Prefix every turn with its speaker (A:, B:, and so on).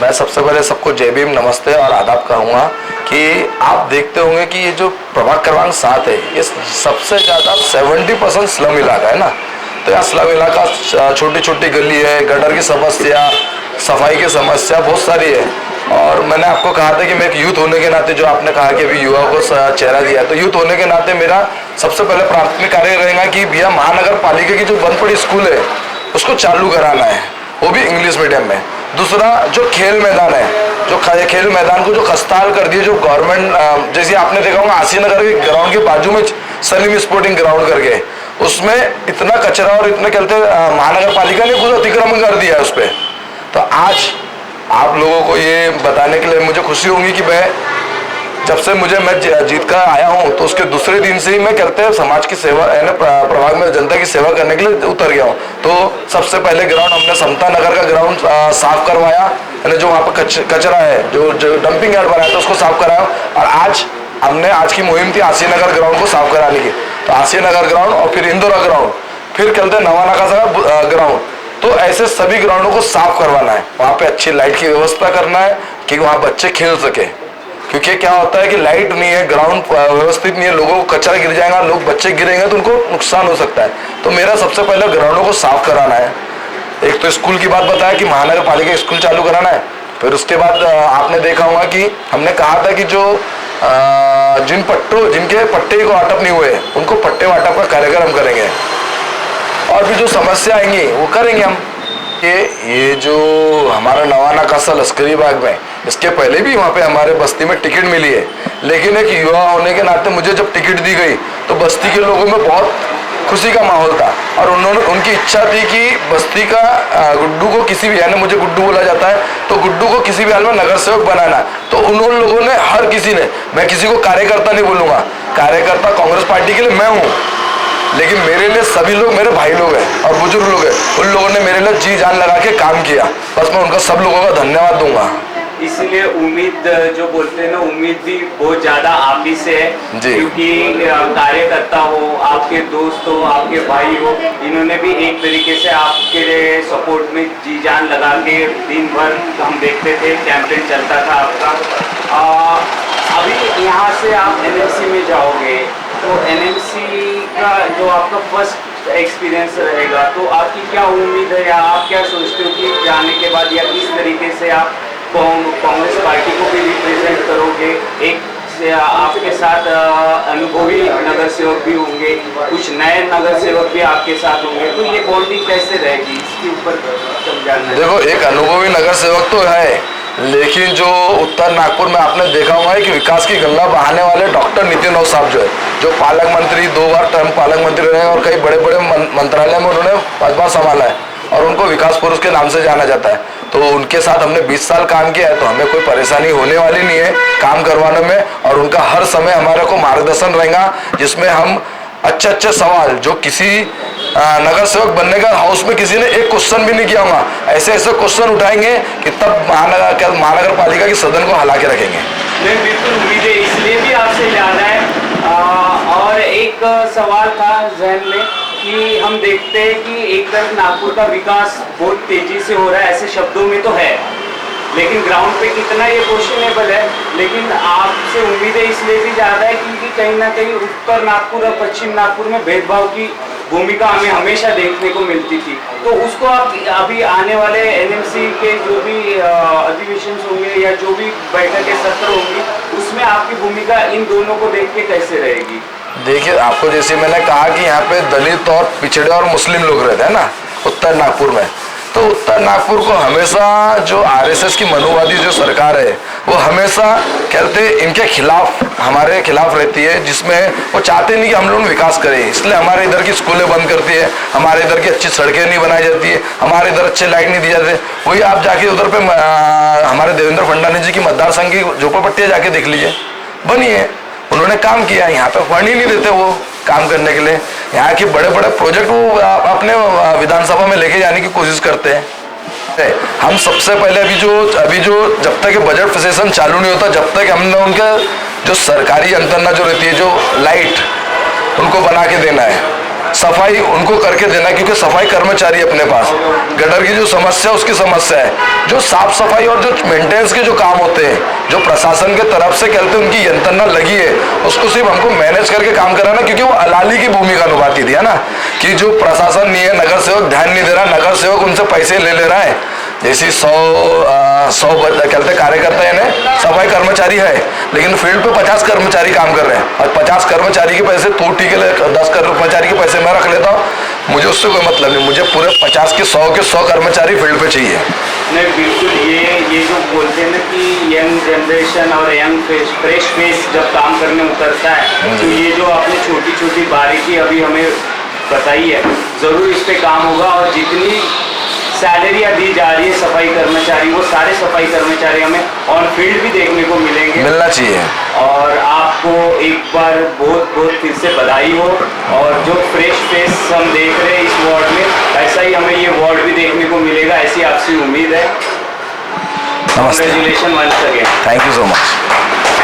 A: मैं सबसे पहले सबको जय भीम, नमस्ते और आदाब कहूँगा कि आप देखते होंगे कि ये जो प्रभाग क्रमांक 7 है ये सबसे ज़्यादा 70% स्लम इलाका है ना। तो यहाँ स्लम इलाका छोटी छोटी गली है, गटर की समस्या, सफाई की समस्या बहुत सारी है। और मैंने आपको कहा था कि मैं एक यूथ होने के नाते, जो आपने कहा कि अभी युवा को चेहरा दिया, तो यूथ होने के नाते मेरा सबसे पहले प्राथमिक कार्य रहेगा कि भैया महानगर पालिका की जो बंद पड़ी स्कूल है उसको चालू कराना है, वो भी इंग्लिश मीडियम में। दूसरा जो खेल मैदान है, जो खेल मैदान को जो खस्ताल कर दिए, जो गवर्नमेंट, जैसे आपने देखा होगा आसीनगर के ग्राउंड के बाजू में सलीम स्पोर्टिंग ग्राउंड करके, उसमें इतना कचरा और इतने कहते महानगर पालिका ने कुछ अतिक्रमण कर दिया है उस पर। तो आज आप लोगों को ये बताने के लिए मुझे खुशी होगी कि मैं जीत कर आया हूँ, तो उसके दूसरे दिन से ही मैं कहते हैं समाज की सेवा यानी प्रभाग में जनता की सेवा करने के लिए उतर गया हूँ। तो सबसे पहले ग्राउंड हमने समता नगर का ग्राउंड साफ करवाया, यानी जो वहाँ पर कचरा है, जो डंपिंग यार्ड बनाया था उसको साफ कराया। और आज की मुहिम थी आसी नगर ग्राउंड को साफ कराने की। तो आसी नगर ग्राउंड और फिर इंदौरा ग्राउंड, फिर कहते नवानाका ग्राउंड, तो ऐसे सभी ग्राउंडों को साफ करवाना है। वहाँ पे अच्छी लाइट की व्यवस्था करना है कि वहाँ बच्चे खेल सके, क्योंकि क्या होता है कि लाइट नहीं है, ग्राउंड व्यवस्थित नहीं है, लोगों को कचरा गिर जाएगा, लोग बच्चे गिरेंगे तो उनको नुकसान हो सकता है। तो मेरा सबसे पहले ग्राउंडों को साफ कराना है। एक तो स्कूल की बात बताया कि महानगर पालिका स्कूल चालू कराना है। फिर उसके बाद आपने देखा होगा कि हमने कहा था कि जो जिनके पट्टे को वाटप नहीं हुए उनको पट्टे वाटप का कार्यक्रम करेंगे, और भी जो समस्या आएंगी वो करेंगे हम। ये जो हमारा नवानाका सा लश्करी बाग में, इसके पहले भी वहाँ पे हमारे बस्ती में टिकट मिली है, लेकिन एक युवा होने के नाते मुझे जब टिकट दी गई तो बस्ती के लोगों में बहुत खुशी का माहौल था। और उनकी इच्छा थी कि बस्ती का गुड्डू को किसी भी, यानी मुझे गुड्डू बोला जाता है, तो गुड्डू को किसी भी हाल में नगर सेवक बनाना। तो उन लोगों ने, हर किसी ने, मैं किसी को कार्यकर्ता नहीं बोलूँगा, कार्यकर्ता कांग्रेस पार्टी के लिए मैं हूँ, लेकिन मेरे लिए सभी लोग मेरे भाई लोग हैं और बुजुर्ग लोग हैं। उन लोगों ने मेरे लिए जी जान लगा के काम किया, बस मैं उनका सब लोगों का धन्यवाद दूंगा।
B: इसलिए उम्मीद जो बोलते हैं ना, उम्मीद भी बहुत ज्यादा आप ही से है, क्योंकि कार्यकर्ता हो, आपके दोस्त हो, आपके भाई हो, इन्होंने भी एक तरीके से आपके सपोर्ट में जी जान लगा के दिन भर हम देखते थे, कैंपेन चलता था आपका। अभी यहाँ से आप एनएमसी में जाओगे तो एनएमसी का जो आपका फर्स्ट एक्सपीरियंस रहेगा, तो आपकी क्या उम्मीद है या आप क्या सोचते हो कि जाने के बाद, या किस तरीके से आप कांग्रेस पार्टी को भी रिप्रेजेंट करोगे? एक से आपके साथ अनुभवी नगर सेवक भी होंगे, कुछ नए नगर सेवक भी आपके साथ होंगे, तो ये बॉन्डिंग कैसे रहेगी, इसके ऊपर समझाना।
A: देखो, एक अनुभवी नगर सेवक तो है, लेकिन जो उत्तर नागपुर में आपने देखा हुआ है कि विकास की गंगा बहाने वाले डॉक्टर नितिन राव साहब जो है, जो पालक मंत्री, 2 बार टर्म पालक मंत्री रहे और कई बड़े बड़े मंत्रालय में उन्होंने 5 बार संभाला है और उनको विकास पुरुष के नाम से जाना जाता है। तो उनके साथ हमने 20 साल काम किया है, तो हमें कोई परेशानी होने वाली नहीं है काम करवाने में। और उनका हर समय हमारे को मार्गदर्शन रहेगा, जिसमें हम अच्छे सवाल, जो किसी नगर सेवक बनने का हाउस में किसी ने एक क्वेश्चन भी नहीं किया होगा, ऐसे क्वेश्चन उठाएंगे कि तब महानगर पालिका के सदन को हिला के रखेंगे।
B: नहीं, बिल्कुल उम्मीद है, इसलिए भी आपसे जाना है। और एक सवाल था जहन में कि हम देखते हैं कि एक तरफ नागपुर का विकास बहुत तेजी से हो रहा है, ऐसे शब्दों में तो है, लेकिन ग्राउंड पे कितना ये क्वेश्चनेबल है। लेकिन आपसे उम्मीद है इसलिए भी ज़्यादा है क्योंकि कहीं ना कहीं उत्तर नागपुर और पश्चिम नागपुर में भेदभाव की भूमिका हमें हमेशा देखने को मिलती थी। तो उसको आप अभी आने वाले एनएमसी के जो भी अधिवेशन होंगे या जो भी बैठक के सत्र होंगी, उसमें आपकी भूमिका इन दोनों को देख के कैसे रहेगी?
A: देखिए, आपको जैसे मैंने कहा कि यहाँ पे दलित और पिछड़े और मुस्लिम लोग रहते हैं ना उत्तर नागपुर में, तो उत्तर नागपुर को हमेशा जो आरएसएस की मनुवादी जो सरकार है वो हमेशा कहते इनके खिलाफ, हमारे खिलाफ रहती है, जिसमें वो चाहते नहीं कि हम लोग विकास करें। इसलिए हमारे इधर की स्कूलें बंद करती है, हमारे इधर की अच्छी सड़कें नहीं बनाई जाती है, हमारे इधर अच्छे लाइट नहीं दी जाते। वही आप जाके उधर पे हमारे देवेंद्र फडणवीस जी की मतदार संघ की झोपड़पट्टियाँ जाके देख लीजिए, बनी है, उन्होंने काम किया। यहाँ पे फंड ही नहीं देते वो काम करने के लिए। यहाँ के बड़े बड़े प्रोजेक्ट वो अपने विधानसभा में लेके जाने की कोशिश करते हैं। हम सबसे पहले अभी जो जब तक बजट सेशन चालू नहीं होता, जब तक हमने उनके जो सरकारी अंतना जो रहती है, जो लाइट, उनको बना के देना है। सफाई उनको करके देना, क्योंकि सफाई कर्मचारी अपने पास, गटर की जो समस्या उसकी समस्या है, जो साफ सफाई और जो मेंटेनेंस के जो काम होते हैं, जो प्रशासन के तरफ से कहते हैं उनकी यंत्रणा लगी है, उसको सिर्फ हमको मैनेज करके काम कराना, क्योंकि वो अलाली की भूमिका निभाती थी, है ना, कि जो प्रशासन नहीं है, नगर सेवक ध्यान नहीं दे रहा, नगर सेवक उनसे पैसे ले रहा है, जैसे 100 कहते कार्यकर्ता है, सफाई कर्मचारी है, लेकिन फील्ड पे 50 कर्मचारी काम कर रहे हैं, और 50 कर्मचारी के पैसे तू ठीक है 10 कर्मचारी के पैसे मैं रख लेता हूँ, मुझे उससे कोई मतलब नहीं, मुझे पूरे 50 के 100 कर्मचारी फील्ड पे चाहिए।
B: नहीं बिल्कुल, ये जो बोलते हैं ना कि यंग जनरेशन और यंग फ्रेश फेस जब काम करने उतरता है, तो ये जो आपने छोटी छोटी बारीकी अभी हमें बताई है, ज़रूर इस पे काम होगा, और जितनी सैलरियाँ दी जा रही है सफाई कर्मचारी, वो सारे सफाई कर्मचारी हमें ऑन फील्ड भी देखने को मिलेंगे,
A: मिलना चाहिए।
B: और आपको एक बार बहुत बहुत फिर से बधाई हो, और जो फ्रेश फेस हम देख रहे हैं इस वार्ड में, ऐसा ही हमें ये वार्ड भी देखने को मिलेगा, ऐसी आपसे उम्मीद है।
A: नमस्ते,
B: congratulation once again,
A: thank you so much.